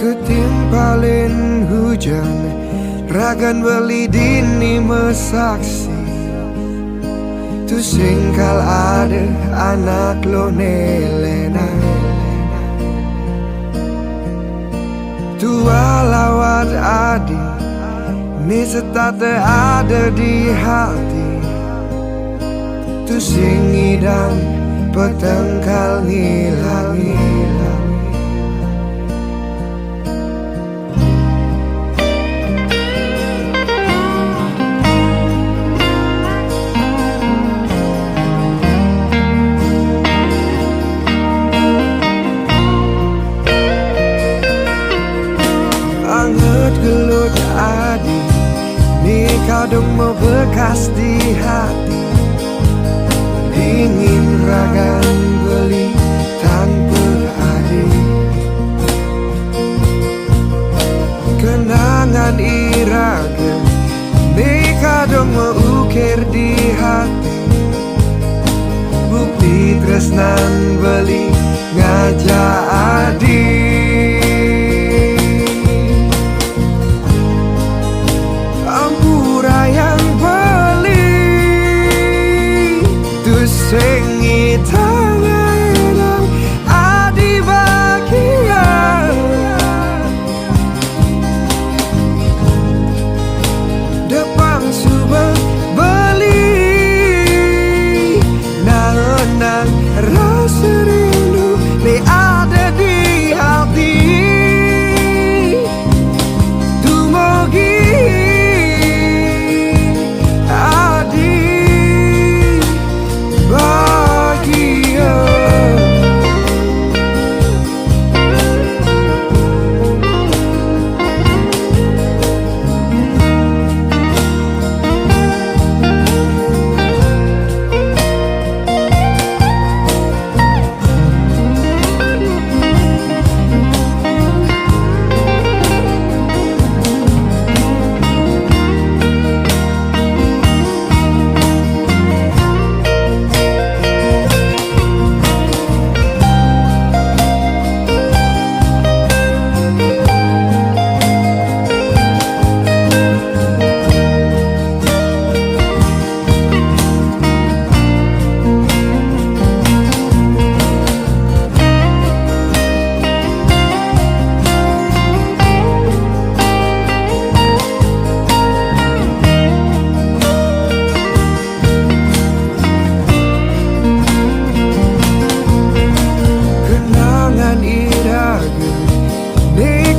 Ketimpalin hujan, ragan beli dini mesaksi. Tu singkal ada anak lo nelena. Tua lawat adi, ni setate ada di hati. Tu singidang petengkal ngilang-ngilang. Anget gelut adi, ni kadung membekas di hati. Dingin ragan beli tanpa adi. Kenangan iraga, ni kadung mengukir di hati. Bukti tresnan beli ngajak adi. Sengi tangan adi bahagia. Depan subah beli nang rasa rindu ni ada di hati. Dumogi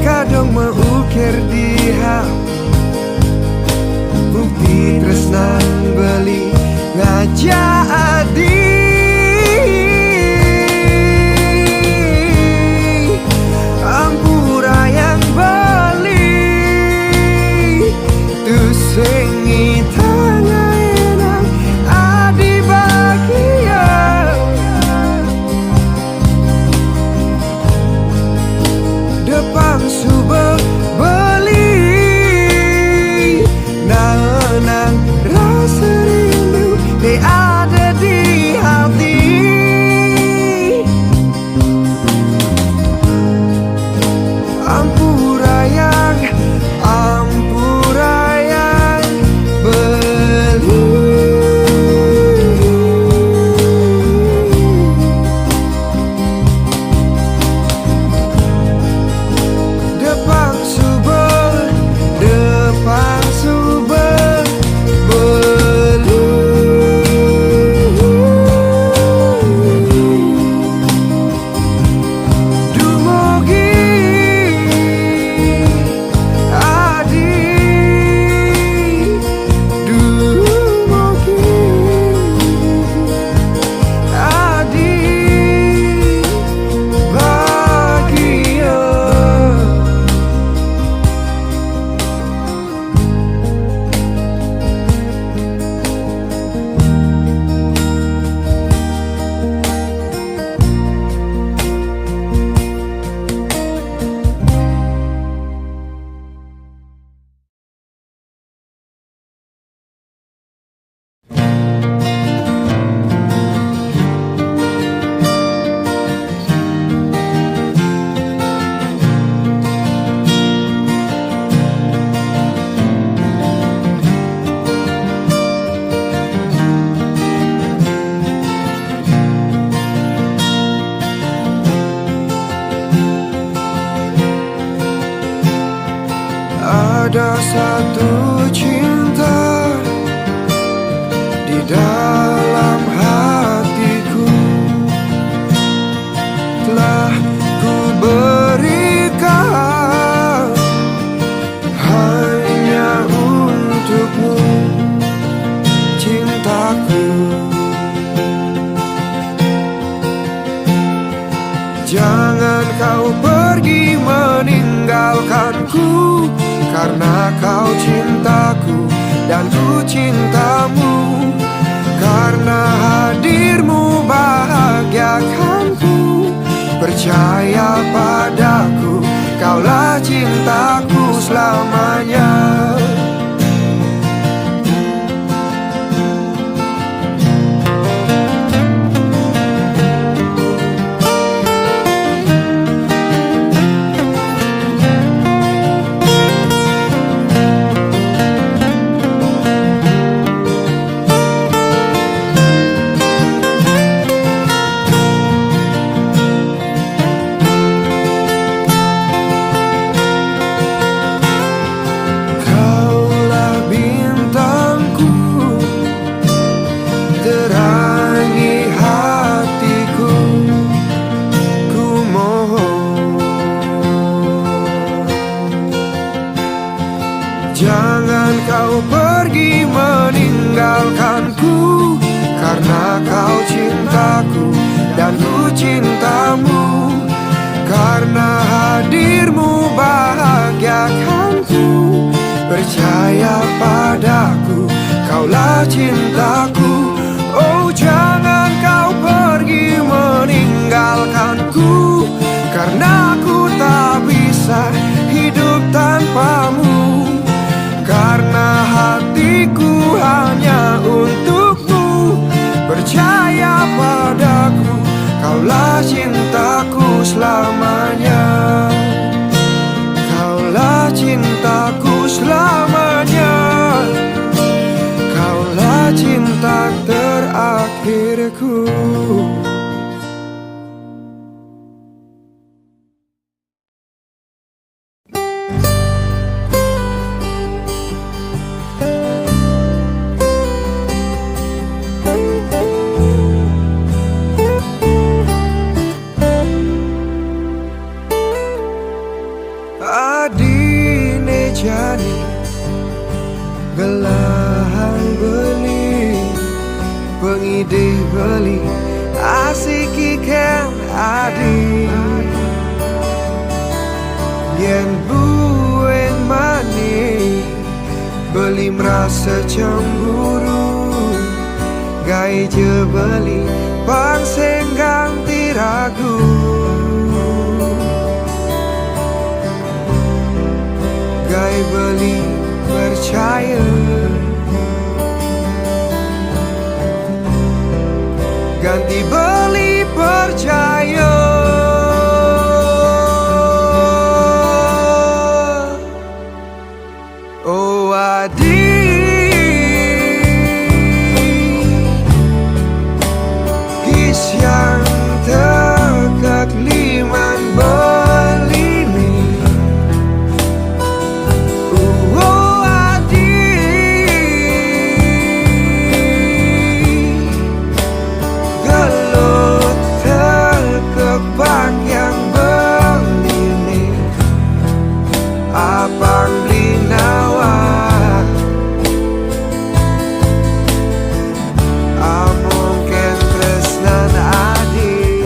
kadung mengukir di hati. Bukti tresnan beli ngajak adi. Ampura yang beli tu sengi tangan adi bahagia. Depan subah beli nang rasa rindu ni ada di hati. Ampura yang beli. Depan subah beli. Dumogi Ada satu cinta di dalam hatiku, telah ku berikan hanya untukmu, cintaku. Jangan kau pergi meninggalkanku, karena kau cintaku dan ku cintamu. Karena hadirmu bahagiakanku, percaya padaku, kaulah cintaku selamanya. Jangan kau pergi meninggalkanku, karena kau cintaku dan ku cintamu. Karena hadirmu bahagiakanku, percaya padaku, kaulah cintaku. Oh, jangan kau pergi meninggalkanku, karena ku tak bisa hidup tanpamu. Karena hatiku hanya untukmu, percaya padaku, kaulah cintaku selamanya. Kaulah cintaku selamanya. Kaulah cinta terakhirku. Adine jani gelahan beli, pengidih beli asik ikan adi. Yen bueng mani beli merasa cemburu, gai je beli pangseng ganti ragu. Gai beli percaya, ganti beli percaya. Oh adik, his yang tekak liman beli nih. Oh adik, gelut terkepak yang beli nih. Abang beli nawa, amungken tresnan adik.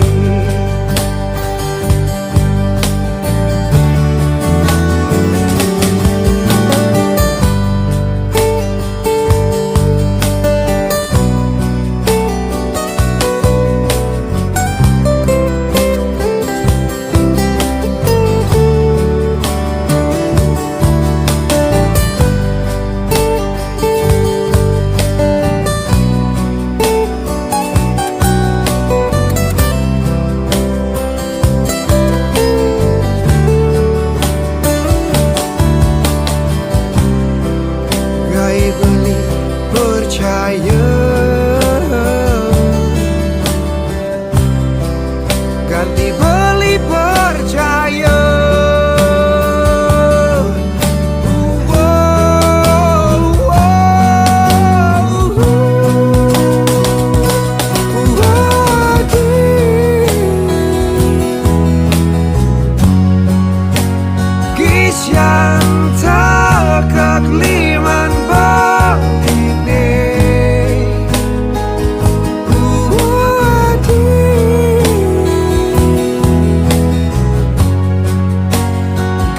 yang terkekeliman begini.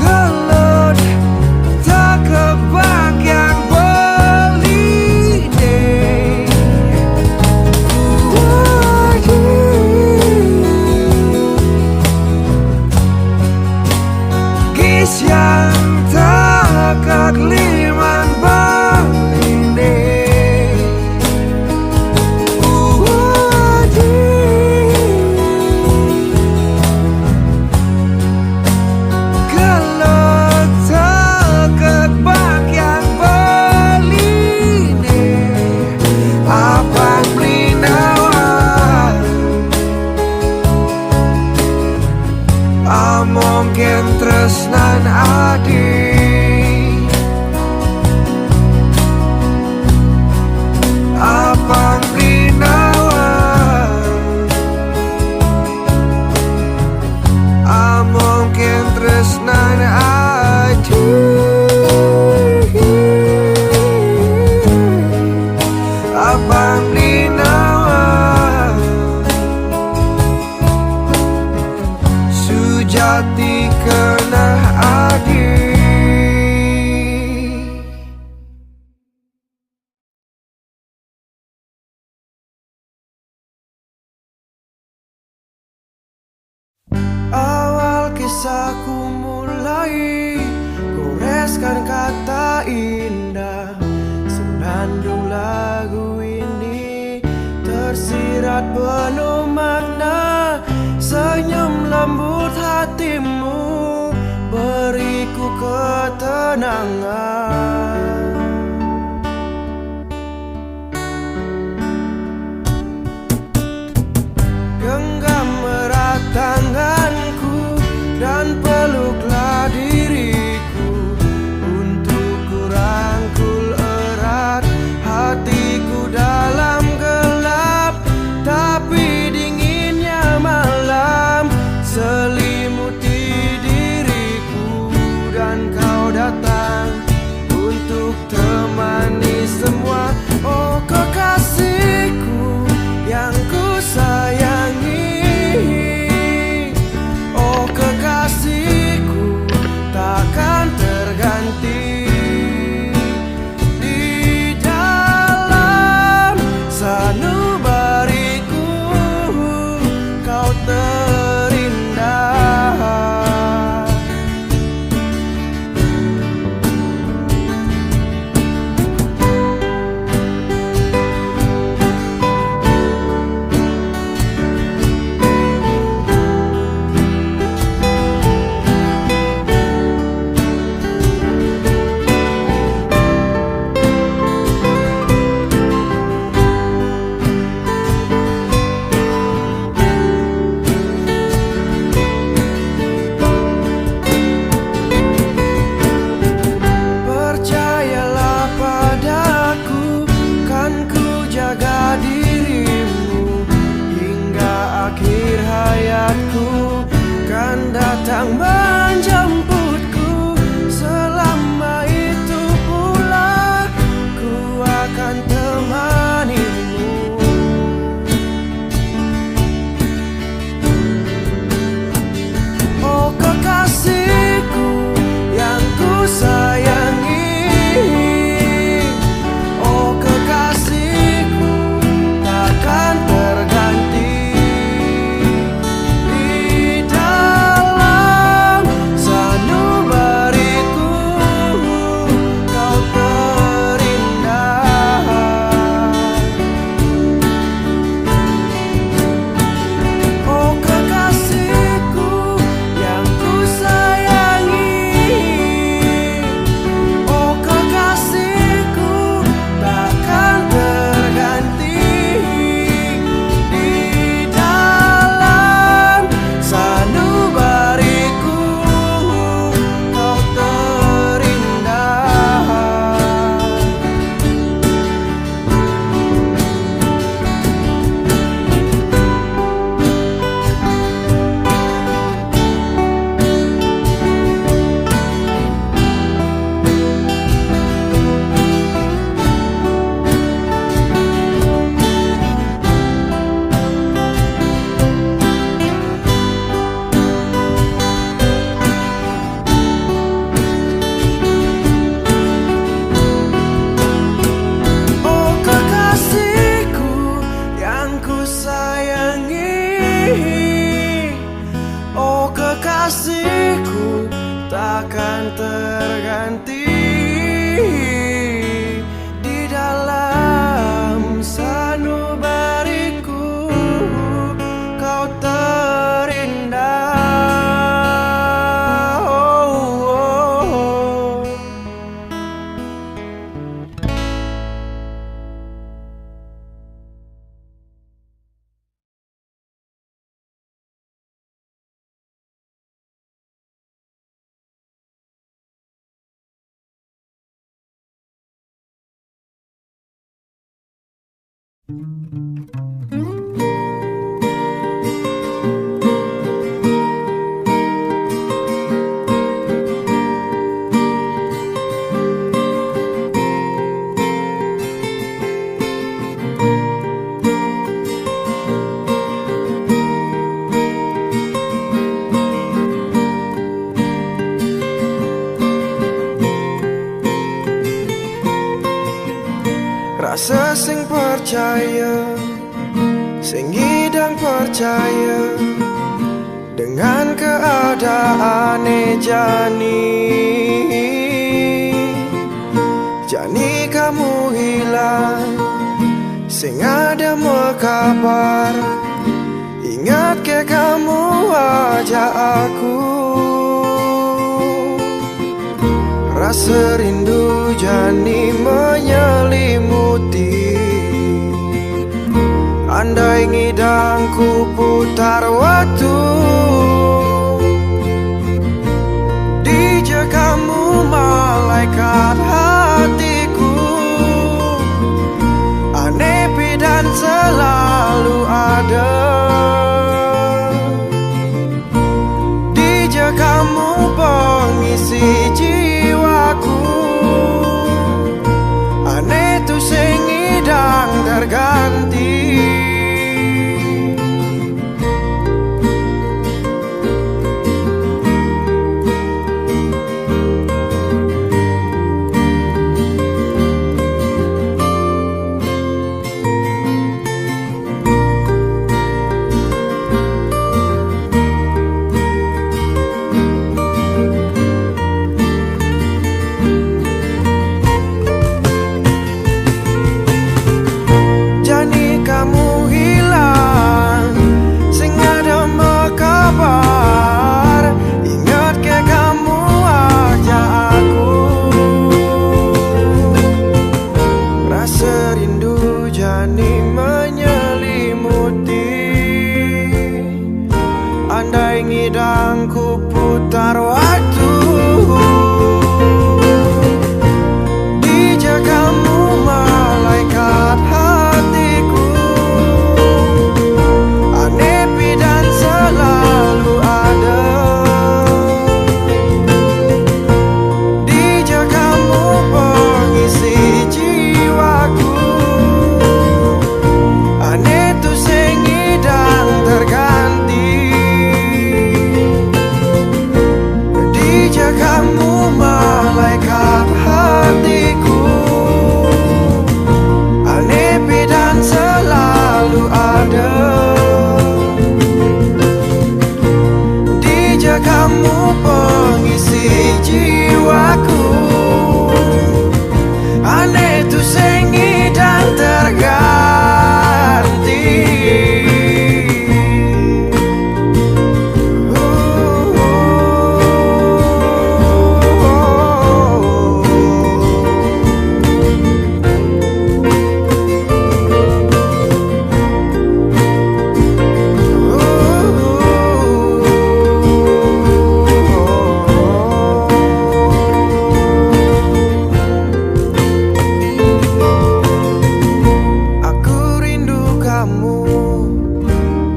Gelut terkebak yang belini. Gis yang terkekeliman begini. Gelut terkebak yang belini. Abang Blinawan mungkin tresnan adi. Abang Blinawan mungkin tresnan adi. Abang Blinawan sujati kena adi. Awal kisahku mulai goreskan kata indah. Senandung lagu ini tersirat penuh makna. Senyum lembut hatimu beriku ketenangan. Genggam erat tanganku dan peluklah diriku untuk ku rangkul erat hatiku dalam gelap. Tapi dinginnya malam selimuti diriku dan kau datang untuk temani semua. Oh kekasihku yang ku sayangi. Oh kekasihku takkan terganti. Di dalam sanubariku kau terindah. terganti. Di dalam sanubariku kau terindah. Rasa sing percaya, sing ngidang percaya dengan keadaan Jani kamu hilang, sing ada mau kabar. Ingat ke kamu ajak aku. Rasa rindu Jani menyelimuti. Andai ngidangku putar waktu, dijak kamu malaikat hatiku. Aneh dan selalu ada. Dijak kamu pengisi jiwaku. Aneh tuh sing ngidang terganti. Andai ngidangku putar waktu, dijak kamu malaikat hatiku. Aneh dan selalu ada. Dijak kamu pengisi jiwaku. Aneh tuh sing ngidang terganti. Kamu malaikat hatiku. Aneh dan selalu ada. Dijak kamu pengisi jiwaku. Aneh tuh sing ngidang terganti.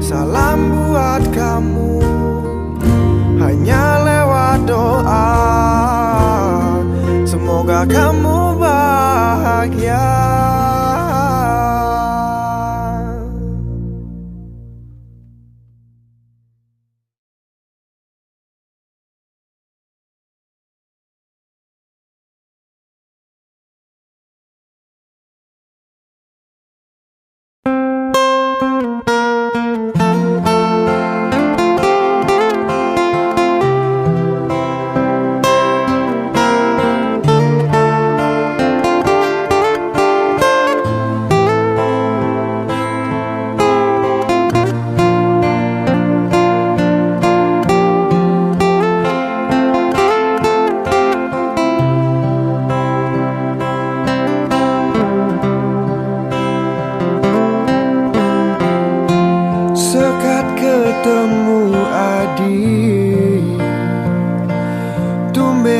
Salam buat kamu, hanya lewat doa. Semoga kamu bahagia.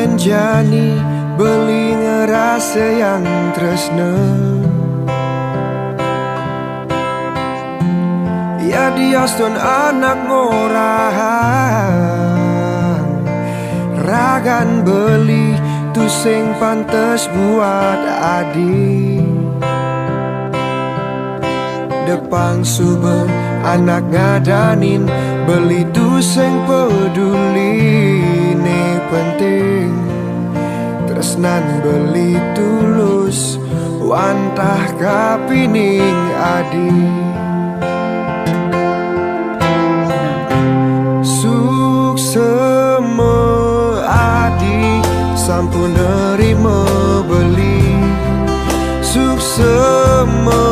menjani beli ngerasa yang tresna. Ya dios don anak ngorang ragan beli tu sing pantes buat adi. Depan sumber anak ngadanin beli tu sing peduli ne penting. Tresnan beli tulus wantah kapining adi. Suksema adi sampun nerima beli. Suksema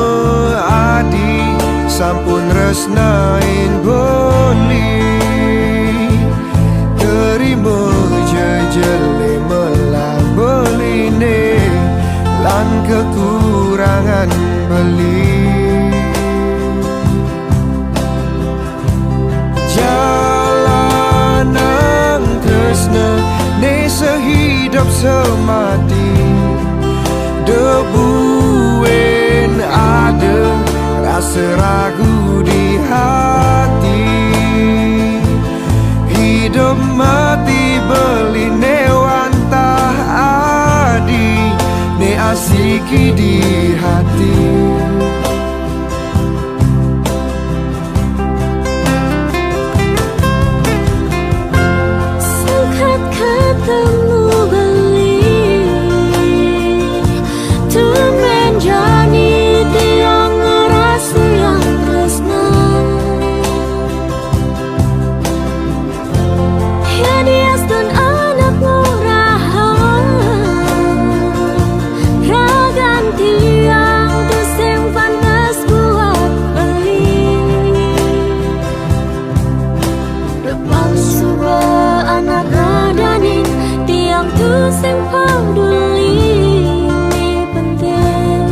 adi sampun resnain beli. Terima jejele melah beline lan kekurangan beli. Jalanan tresna ne sehidup semati. Debuin ada rasa ragu di hati. Hidup mati beli ne wantah adi. Ne asiki di hati. Sangkat ketemu beli tu menjani tiang ngerasa yang tresna. Ya dias dan anak murahan ragan tiang tu sing pantas buat beli. Depan subuh anak ngadanin tiang tu sing peduli ni penting.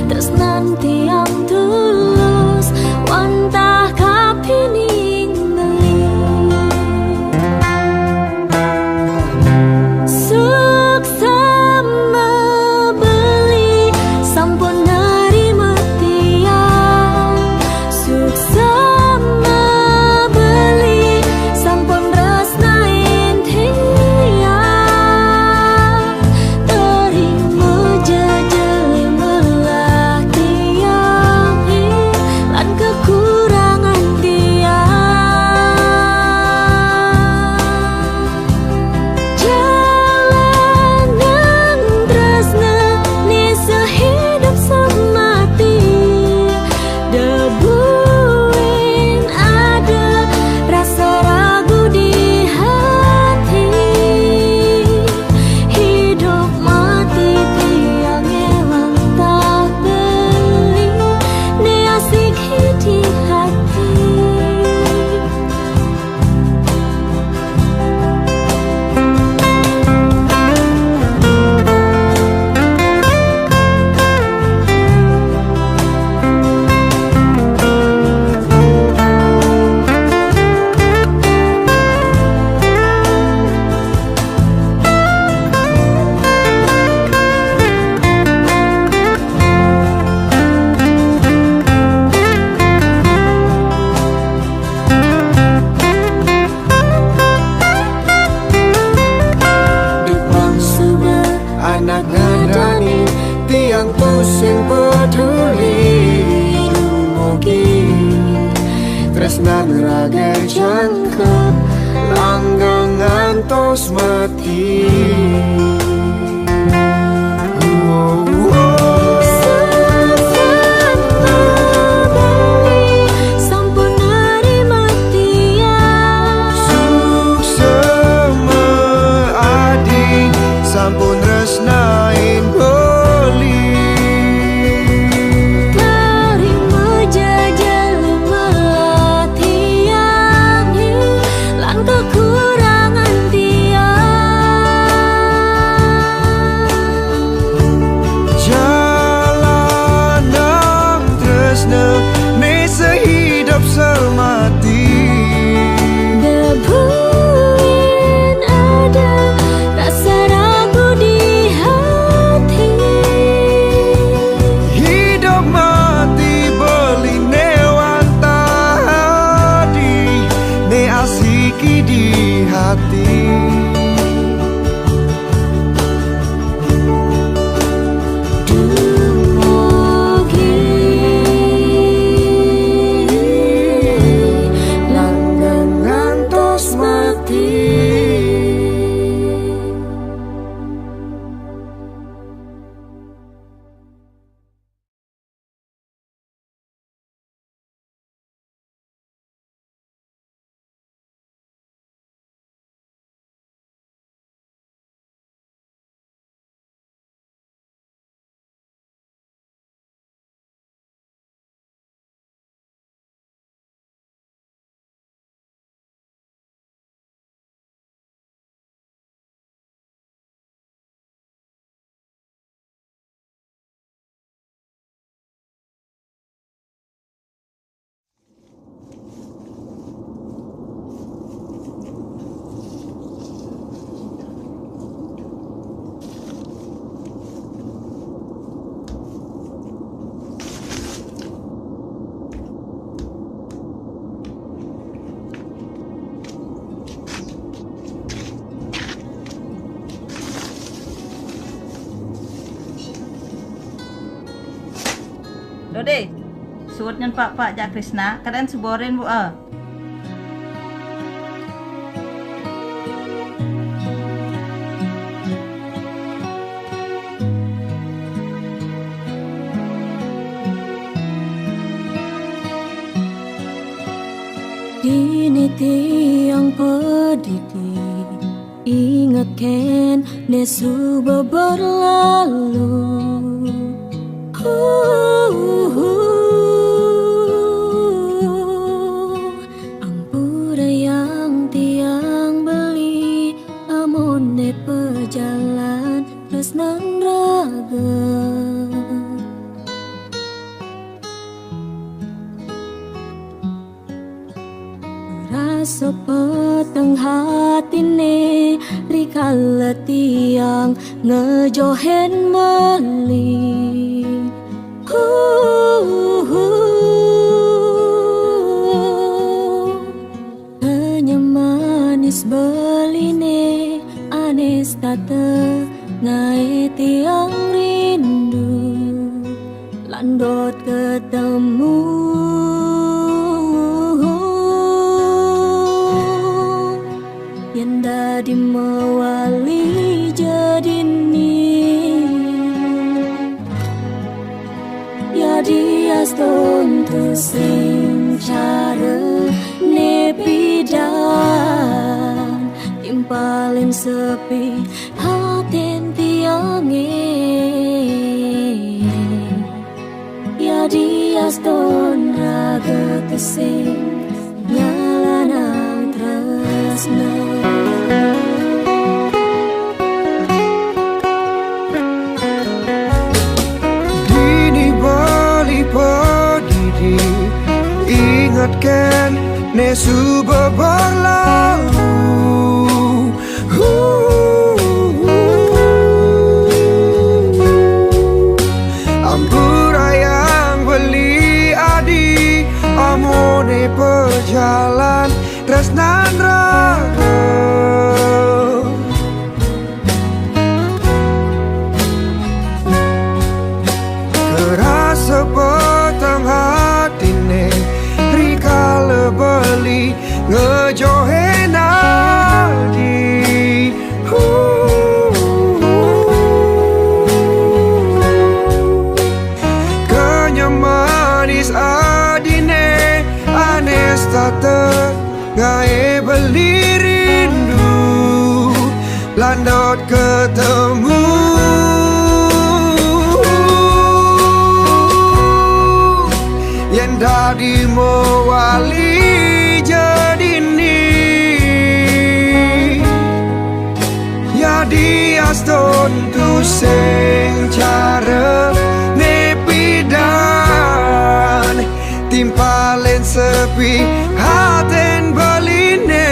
Tresnan tiang tulus wantah kapining beli. Suksema beli sampun nerima tiang. Suksema beli sampun resnain tiang. Terima jejele melah tiang lan kekurangan tiang. Jalanan tresna ni sehidup semati. Debuin ada rasa ragu di hati. Hidup mati tiang emang tak beli. Ni asik di hati. Depan sumber anak ngadanin tiang tu sing peduli dumugi. Tresnan raga jangkep langgang ngantos mati. Suksema beli sampun nerima tiang. Suksema adi sampun resnain beli. Terima jejele melah tiang lan kekurangan semati. Debuin ada Dode, suut nyan Pak Jak Krisna, kalian suborin bu Dini tiang pedidi ingatkan nesu berlalu. Ampura yang tiang beli amone pejalan tresnan raga. Rasa peteng hatine rikala tiang ngejohen meli. Hanya manis beline anes tata ngai tiang rindu landot ketemu. Yanda di mewali jadini ya dia stontu sing cara nepidan timpalin sepi haten tiange ya dia ston raga kesing nyalanang tresna. Ingatkan nesu berlalu. Ampura yang beli adi amone perjalan tresnan raga. Kerasa petang hatine rikala beli ngejohen adi. Kenyamanis adine anes tata ngai beli rindu landot ketemu. Dari mewali jadini ya dia stontu sing cara nepidan timpalen sepi haten beline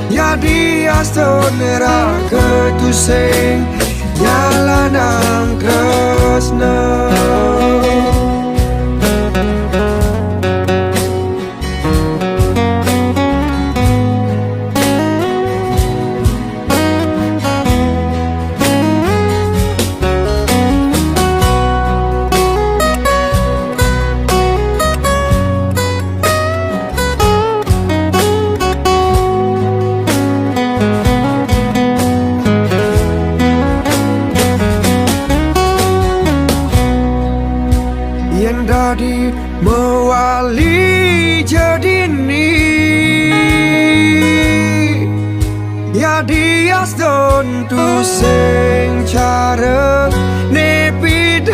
ya dia ston raga tu sing nyalanang tresna. Dari mewali jadini ya dia stontu sing cara nepidan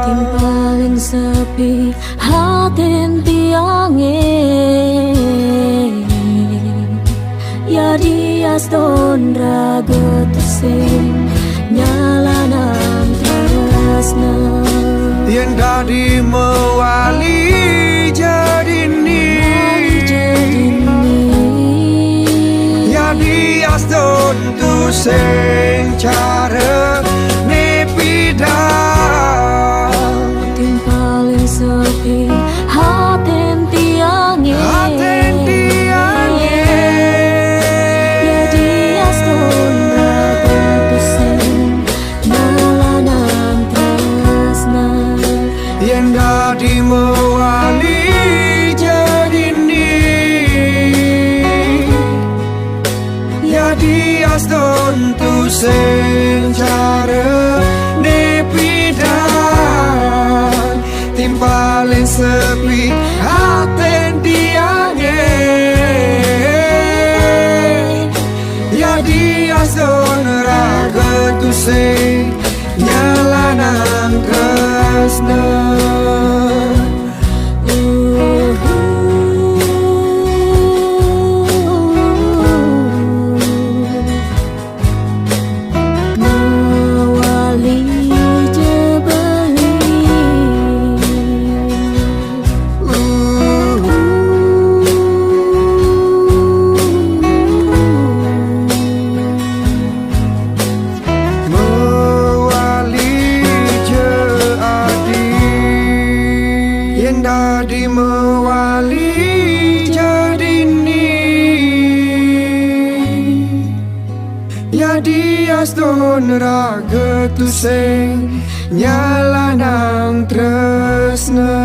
timpalin sepi haten tiange ya dia ston raga tesing nyalanan tresna. Yang dari mewali jadini ya dia stontu sing cara nepidan timpalin sepi haten tiange ya dia ston raga tesing Jadi aston tu sing cara nepidan timpalin sepi haten diange. Jadi aston raga tu sing nyalanan tresna. Yang dadi mewali jadi ni. Jadi aston raga tu sing nyala nang tresna.